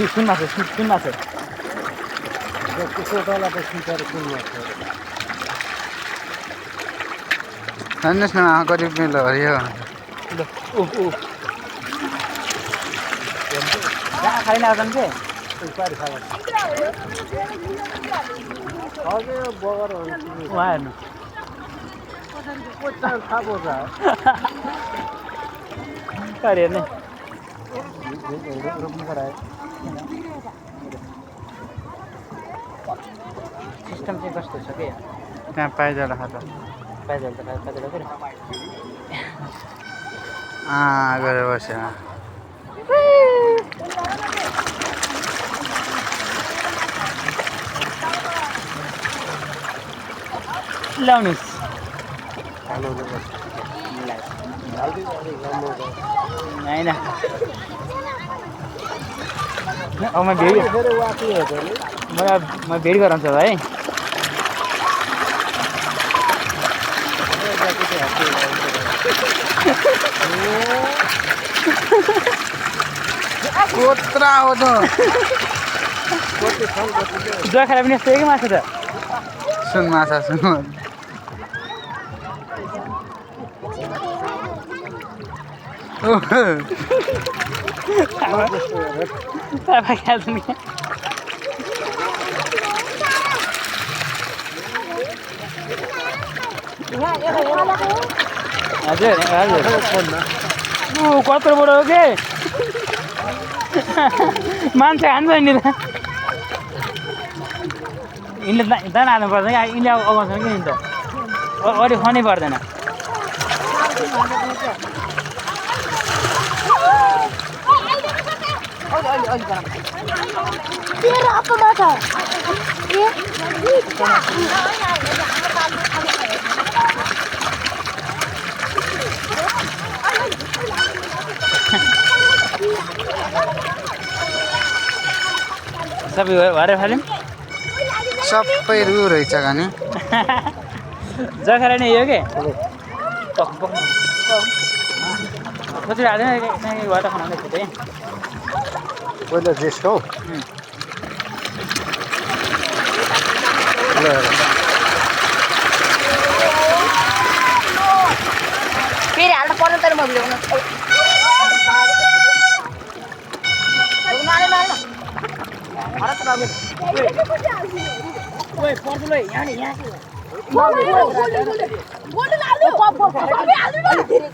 सुन माछा भन्नुहोस् न गरिब मेलो हरियो खाली नआउछन् के उहाँ हेर्नु हेर्ने सिस्टम चाहिँ कस्तो छ कि त्यहाँ पाइजाडा खाता पाइजल त गएर बस्यो ल्याउनुहोस् होइन अब म भेट गराउँछ भाइ कोत्रा हो त जुवा खाएर पनि यस्तो कि माछा त सुन माछा सुन हजुर कत्रोबाट हो के मान्छे खान्छ नि त यिनले दाना हाल्नु पर्दैन क्या यिनले अब अगाउँछन् कि नि त अरू खनै पर्दैन सबै भरे फाल्यौँ सबै रु रहेछ नि जखेर नै यो के कति हाल्दैन भएर खानु छिटै पहिला जेस खाऊ फेरि हाल्नु पर्ने तर म भिडियो बनाउनु